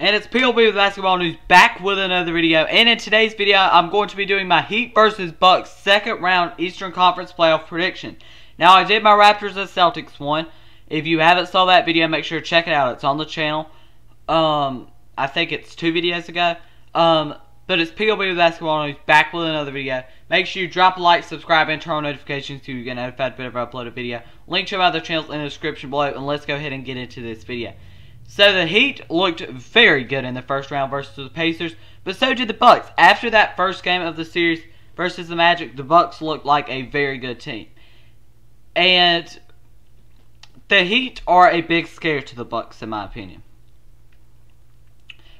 And it's PLB with Basketball News, back with another video. And in today's video, I'm going to be doing my Heat versus Bucks second round Eastern Conference playoff prediction. Now, I did my Raptors and Celtics one. If you haven't saw that video, make sure to check it out. It's on the channel. I think it's 2 videos ago. But it's PLB with Basketball News, back with another video. Make sure you drop a like, subscribe, and turn on notifications so you get notified whenever I upload a video. Link to my other channels in the description below, and let's go ahead and get into this video. So the Heat looked very good in the first round versus the Pacers, but so did the Bucks. After that first game of the series versus the Magic, the Bucks looked like a very good team. And the Heat are a big scare to the Bucks, in my opinion.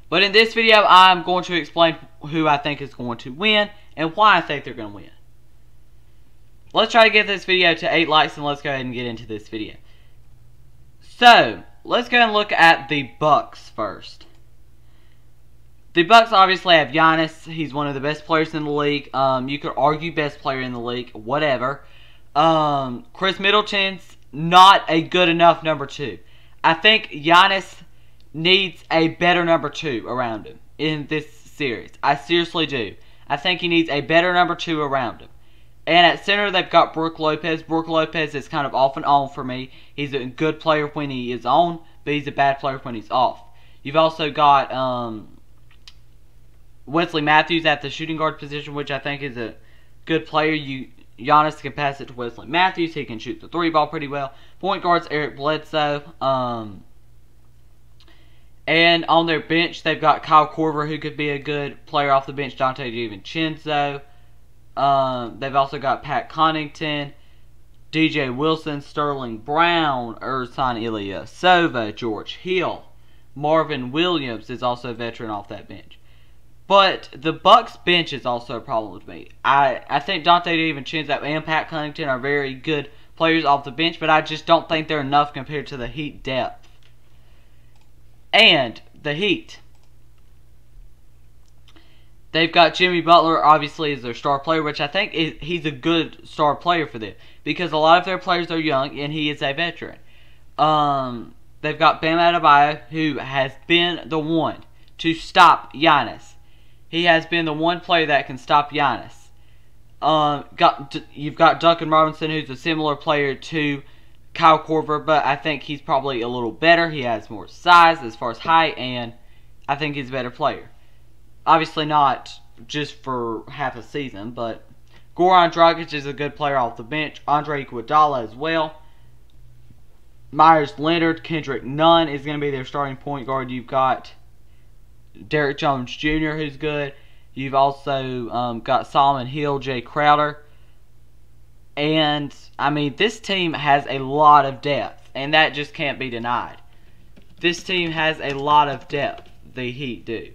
But in this video, I'm going to explain who I think is going to win and why I think they're going to win. Let's try to get this video to 8 likes, and let's go ahead and get into this video. So, let's go and look at the Bucks first. The Bucks obviously have Giannis. He's one of the best players in the league. You could argue best player in the league, whatever. Chris Middleton's not a good enough number 2. I think Giannis needs a better number 2 around him in this series. I seriously do. I think he needs a better number 2 around him. And at center, they've got Brook Lopez. Brook Lopez is kind of off and on for me. He's a good player when he is on, but he's a bad player when he's off. You've also got Wesley Matthews at the shooting guard position, which I think is a good player. Giannis can pass it to Wesley Matthews. He can shoot the 3 ball pretty well. Point guard's Eric Bledsoe. And on their bench, they've got Kyle Korver, who could be a good player off the bench. Dante DiVincenzo. They've also got Pat Connaughton, DJ Wilson, Sterling Brown, Ersan Ilyasova, George Hill. Marvin Williams is also a veteran off that bench. But the Bucks bench is also a problem with me. I think Dante DiVincenzo and Pat Connaughton are very good players off the bench, but I just don't think they're enough compared to the Heat depth. And the Heat, they've got Jimmy Butler, obviously, as their star player, which I think he's a good star player for them, because a lot of their players are young, and he is a veteran. They've got Bam Adebayo, who has been the one to stop Giannis. He has been the one player that can stop Giannis. You've got Duncan Robinson, who's a similar player to Kyle Korver, but I think he's probably a little better. He has more size as far as height, and I think he's a better player. Obviously not just for half a season, but Goran Dragic is a good player off the bench. Andre Iguodala as well. Myers Leonard, Kendrick Nunn is going to be their starting point guard. You've got Derrick Jones Jr., who's good. You've also got Solomon Hill, Jay Crowder. And, I mean, this team has a lot of depth, and that just can't be denied. This team has a lot of depth, the Heat do.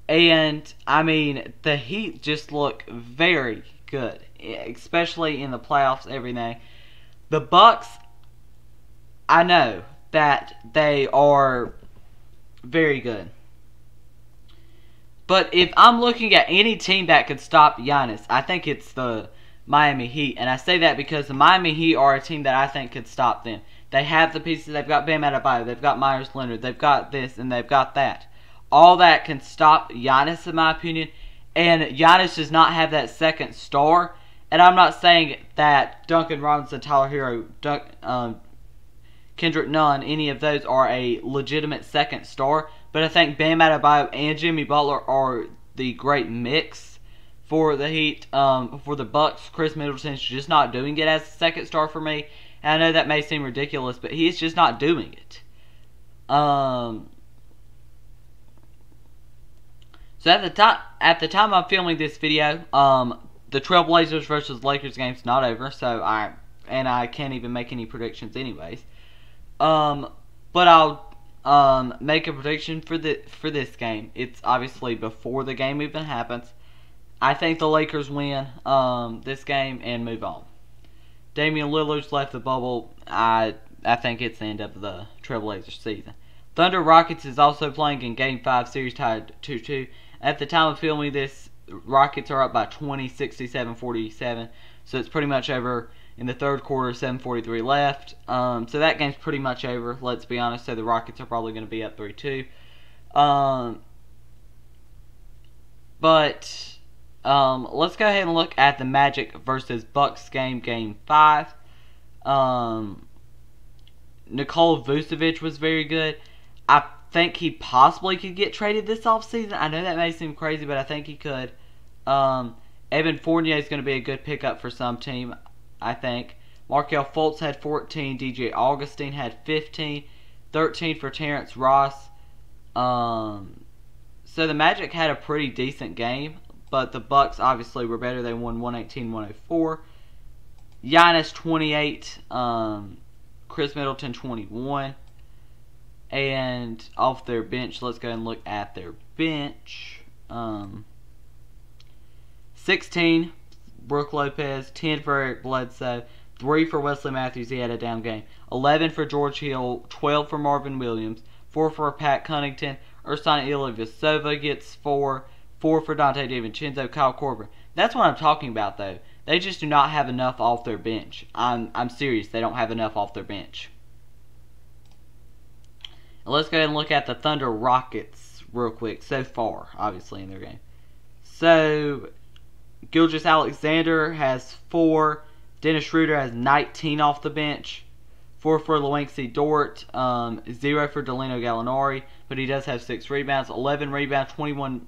And, I mean, the Heat just look very good, especially in the playoffs, everything. The Bucks, I know that they are very good. But if I'm looking at any team that could stop Giannis, I think it's the Miami Heat, and I say that because the Miami Heat are a team that I think could stop them. They have the pieces. They've got Bam Adebayo, they've got Myers Leonard, they've got this, and they've got that. All that can stop Giannis, in my opinion, and Giannis does not have that second star. And I'm not saying that Duncan Robinson, Tyler Hero, Kendrick Nunn, any of those are a legitimate second star, but I think Bam Adebayo and Jimmy Butler are the great mix for the Heat. For the Bucks, Chris Middleton's just not doing it as a second star for me. And I know that may seem ridiculous, but he's just not doing it. So at the time I'm filming this video, the Trailblazers versus Lakers game's not over, so I can't even make any predictions anyways. But I'll make a prediction for this game. It's obviously before the game even happens. I think the Lakers win this game and move on. Damian Lillard's left the bubble. I think it's the end of the Trailblazers season. Thunder Rockets is also playing in Game 5, series tied 2-2. At the time of filming this, Rockets are up by 20, 67-47. So it's pretty much over in the third quarter, 7:43 left. So that game's pretty much over, let's be honest. So the Rockets are probably going to be up 3-2. But let's go ahead and look at the Magic versus Bucks game, Game 5. Nikola Vucevic was very good. I think he possibly could get traded this offseason. I know that may seem crazy, but I think he could. Evan Fournier is going to be a good pickup for some team, I think. Markelle Fultz had 14. DJ Augustine had 15. 13 for Terrence Ross. So the Magic had a pretty decent game, but the Bucks obviously were better. They won 118-104. Giannis 28, Chris Middleton 21. And off their bench, let's go and look at their bench. 16, Brook Lopez. 10 for Eric Bledsoe. 3 for Wesley Matthews. He had a down game. 11 for George Hill. 12 for Marvin Williams. 4 for Pat Connaughton. Ersan Ilyasova gets 4. 4 for Dante DiVincenzo. Kyle Korver. That's what I'm talking about, though. They just do not have enough off their bench. I'm serious. They don't have enough off their bench. Let's go ahead and look at the Thunder Rockets real quick so far, obviously, in their game. So, Gilgeous-Alexander has 4. Dennis Schroeder has 19 off the bench. 4 for Langston Dort. 0 for Danilo Gallinari, but he does have 6 rebounds. 11 rebounds, 21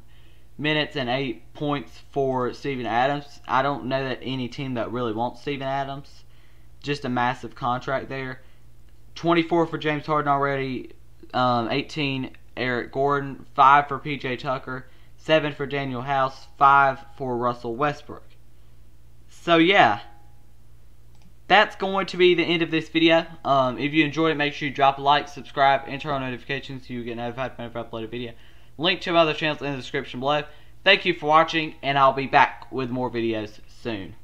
minutes, and 8 points for Steven Adams. I don't know that any team that really wants Steven Adams. Just a massive contract there. 24 for James Harden already. 18 Eric Gordon. 5 for PJ Tucker. 7 for Daniel House. 5 for Russell Westbrook. So yeah, that's going to be the end of this video. If you enjoyed it, make sure you drop a like, subscribe, and turn on notifications so you get notified whenever I upload a video. Link to my other channels in the description below. Thank you for watching, and I'll be back with more videos soon.